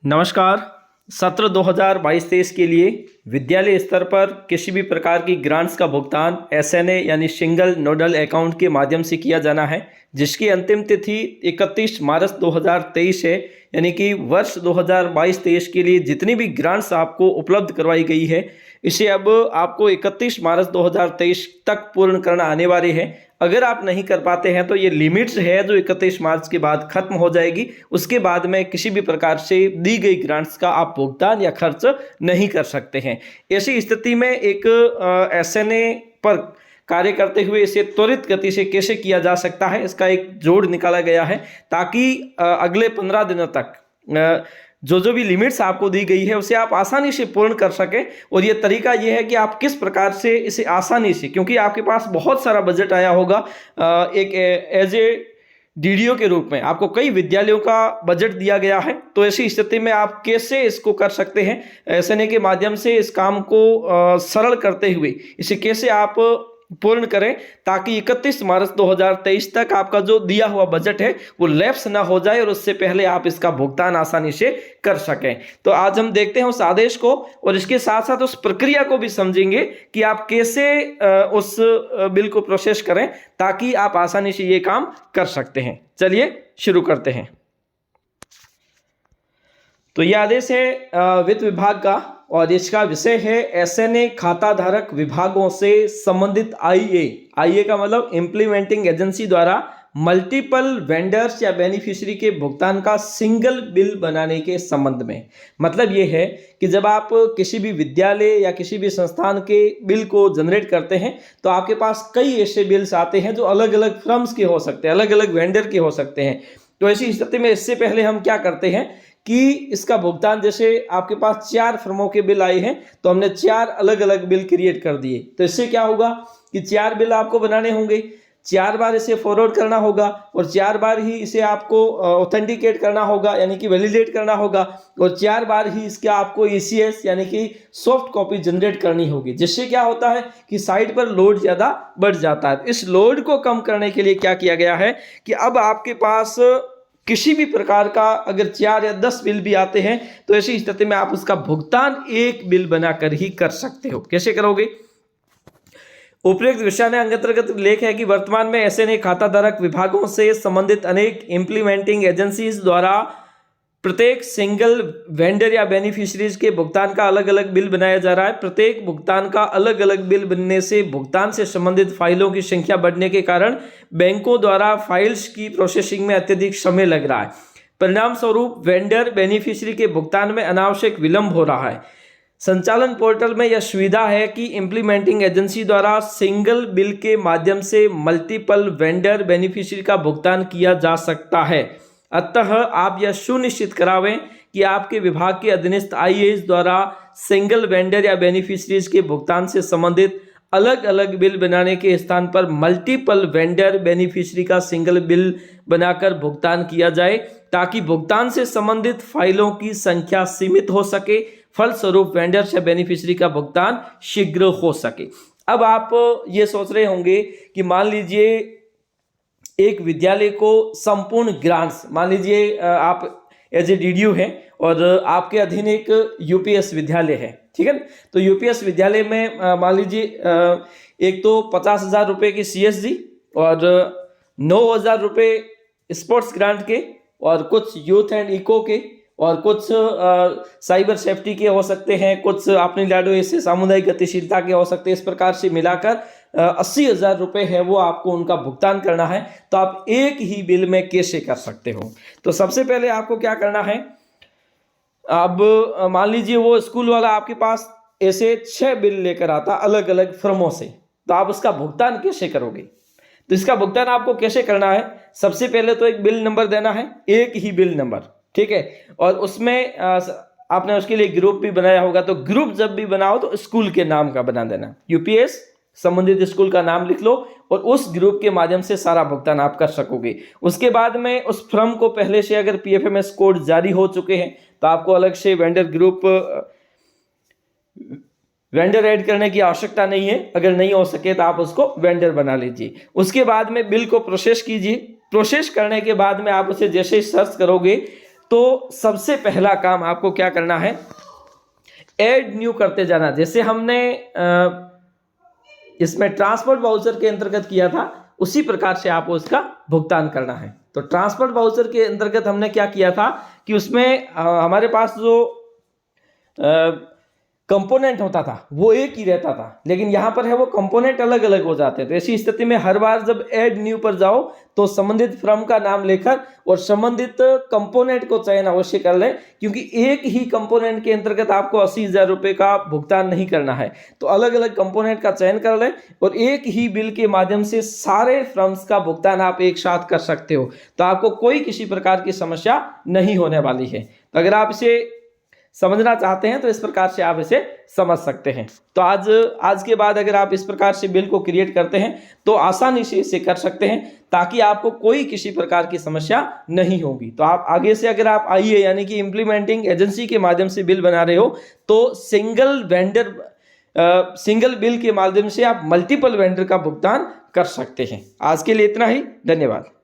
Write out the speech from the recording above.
नमस्कार। सत्र 2022-23 के लिए विद्यालय स्तर पर किसी भी प्रकार की ग्रांट्स का भुगतान एसएनए यानी सिंगल नोडल अकाउंट के माध्यम से किया जाना है, जिसकी अंतिम तिथि 31 मार्च 2023 है। यानी कि वर्ष 2022-23 के लिए जितनी भी ग्रांट्स आपको उपलब्ध करवाई गई है, इसे अब आपको 31 मार्च 2023 तक पूर्ण करना अनिवार्य है। अगर आप नहीं कर पाते हैं तो ये लिमिट्स है जो 31 मार्च के बाद खत्म हो जाएगी। उसके बाद में किसी भी प्रकार से दी गई ग्रांट्स का आप भुगतान या खर्च नहीं कर सकते हैं। ऐसी स्थिति में एक एसएनए पर कार्य करते हुए इसे त्वरित गति से कैसे किया जा सकता है, इसका एक जोड़ निकाला गया है ताकि अगले 15 दिनों तक जो भी लिमिट्स आपको दी गई है उसे आप आसानी से पूर्ण कर सकें। और ये तरीका ये है कि आप किस प्रकार से इसे आसानी से, क्योंकि आपके पास बहुत सारा बजट आया होगा, एक एज ए डीडीओ के रूप में आपको कई विद्यालयों का बजट दिया गया है, तो ऐसी स्थिति में आप कैसे इसको कर सकते हैं। एसएनए के माध्यम से इस काम को सरल करते हुए इसे कैसे आप पूर्ण करें ताकि 31 मार्च 2023 तक आपका जो दिया हुआ बजट है वो लैप्स ना हो जाए और उससे पहले आप इसका भुगतान आसानी से कर सकें। तो आज हम देखते हैं उस आदेश को और इसके साथ साथ उस प्रक्रिया को भी समझेंगे कि आप कैसे उस बिल को प्रोसेस करें ताकि आप आसानी से ये काम कर सकते हैं। चलिए शुरू करते हैं। तो यह आदेश है वित्त विभाग का और इसका विषय है एसएनए खाता धारक विभागों से संबंधित आईए का मतलब इम्प्लीमेंटिंग एजेंसी द्वारा मल्टीपल वेंडर्स या बेनिफिशियरी के भुगतान का सिंगल बिल बनाने के संबंध में। मतलब ये है कि जब आप किसी भी विद्यालय या किसी भी संस्थान के बिल को जनरेट करते हैं तो आपके पास कई ऐसे बिल्स आते हैं जो अलग अलग फर्म्स के हो सकते हैं, अलग अलग वेंडर के हो सकते हैं। तो ऐसी स्थिति में इससे पहले हम क्या करते हैं कि इसका भुगतान, जैसे आपके पास 4 फर्मों के बिल आए हैं तो हमने 4 अलग अलग बिल क्रिएट कर दिए। तो इससे क्या होगा कि 4 बिल आपको बनाने होंगे, 4 बार इसे फॉरवर्ड करना होगा और 4 बार ही इसे आपको ऑथेंटिकेट करना होगा यानी कि वैलिडेट करना होगा और 4 बार ही इसका आपको ईसीएस यानी कि सॉफ्ट कॉपी जनरेट करनी होगी। जिससे क्या होता है कि साइट पर लोड ज़्यादा बढ़ जाता है। इस लोड को कम करने के लिए क्या किया गया है कि अब आपके पास किसी भी प्रकार का अगर 4 या 10 बिल भी आते हैं तो ऐसी स्थिति में आप उसका भुगतान एक बिल बनाकर ही कर सकते हो। कैसे करोगे? उपयुक्त विषय ने अंतर्गत लेख है कि वर्तमान में एसएनए खाता धारक विभागों से संबंधित अनेक इंप्लीमेंटिंग एजेंसीज द्वारा प्रत्येक सिंगल वेंडर या बेनिफिशरीज के भुगतान का अलग अलग बिल बनाया जा रहा है। प्रत्येक भुगतान का अलग अलग बिल बनने से भुगतान से संबंधित फाइलों की संख्या बढ़ने के कारण बैंकों द्वारा फाइल्स की प्रोसेसिंग में अत्यधिक समय लग रहा है। परिणाम स्वरूप वेंडर बेनिफिशरी के भुगतान में अनावश्यक विलंब हो रहा है। संचालन पोर्टल में यह सुविधा है कि इंप्लीमेंटिंग एजेंसी द्वारा सिंगल बिल के माध्यम से मल्टीपल वेंडर बेनिफिशरी का भुगतान किया जा सकता है। अतः आप यह सुनिश्चित करावें कि आपके विभाग के अधीनस्थ आईएएस द्वारा सिंगल वेंडर या बेनिफिशरीज के भुगतान से संबंधित अलग अलग बिल बनाने के स्थान पर मल्टीपल वेंडर बेनिफिशरी का सिंगल बिल बनाकर भुगतान किया जाए ताकि भुगतान से संबंधित फाइलों की संख्या सीमित हो सके, फलस्वरूप वेंडर या बेनिफिशरी का भुगतान शीघ्र हो सके। अब आप ये सोच रहे होंगे कि मान लीजिए एक विद्यालय को संपूर्ण ग्रांट्स, मान लीजिए आप एज ए डीडीओ हैं और आपके अधीन एक यूपीएस विद्यालय है, ठीक है। तो यूपीएस विद्यालय में मान लीजिए एक तो 50,000 रुपये की सीएसजी और 9,000 रुपये स्पोर्ट्स ग्रांट के और कुछ यूथ एंड इको के और कुछ साइबर सेफ्टी के हो सकते हैं, कुछ आपने लाडो ऐसे सामुदायिक गतिशीलता के हो सकते हैं। इस प्रकार से मिलाकर 80,000 रुपये है वो आपको उनका भुगतान करना है। तो आप एक ही बिल में कैसे कर सकते हो? तो सबसे पहले आपको क्या करना है, अब मान लीजिए वो स्कूल वाला आपके पास ऐसे 6 बिल लेकर आता अलग अलग फर्मों से, तो आप उसका भुगतान कैसे करोगे? तो इसका भुगतान आपको कैसे करना है? सबसे पहले तो एक बिल नंबर देना है, एक ही बिल नंबर, ठीक है। और उसमें आपने उसके लिए ग्रुप भी बनाया होगा, तो ग्रुप जब भी बनाओ तो स्कूल के नाम का बना देना। यूपीएस संबंधित स्कूल का नाम लिख लो और उस ग्रुप के माध्यम से सारा भुगतान आप कर सकोगे। उसके बाद में उस फर्म को पहले से अगर पीएफएमएस कोड जारी हो चुके हैं तो आपको अलग से वेंडर ऐड करने की आवश्यकता नहीं है। अगर नहीं हो सके तो आप उसको वेंडर बना लीजिए। उसके बाद में बिल को प्रोसेस कीजिए। प्रोसेस करने के बाद में आप उसे जैसे सर्च करोगे तो सबसे पहला काम आपको क्या करना है, ऐड न्यू करते जाना। जैसे हमने इसमें ट्रांसपोर्ट वाउचर के अंतर्गत किया था, उसी प्रकार से आपको उसका भुगतान करना है। तो ट्रांसपोर्ट वाउचर के अंतर्गत हमने क्या किया था कि उसमें हमारे पास जो कंपोनेंट होता था वो एक ही रहता था, लेकिन यहाँ पर है वो कंपोनेंट अलग अलग हो जाते हैं। तो ऐसी स्थिति में हर बार जब ऐड न्यू पर जाओ तो संबंधित फर्म का नाम लेकर और संबंधित कंपोनेंट को चयन अवश्य कर लें, क्योंकि एक ही कंपोनेंट के अंतर्गत आपको 80,000 रुपये का भुगतान नहीं करना है। तो अलग अलग कंपोनेंट का चयन कर लें और एक ही बिल के माध्यम से सारे फर्म्स का भुगतान आप एक साथ कर सकते हो, तो आपको कोई किसी प्रकार की समस्या नहीं होने वाली है। तो अगर आप इसे समझना चाहते हैं तो इस प्रकार से आप इसे समझ सकते हैं। तो आज के बाद अगर आप इस प्रकार से बिल को क्रिएट करते हैं तो आसानी से इसे कर सकते हैं, ताकि आपको कोई किसी प्रकार की समस्या नहीं होगी। तो आप आगे से अगर आप आईए यानी कि इम्प्लीमेंटिंग एजेंसी के माध्यम से बिल बना रहे हो तो सिंगल बिल के माध्यम से आप मल्टीपल वेंडर का भुगतान कर सकते हैं। आज के लिए इतना ही, धन्यवाद।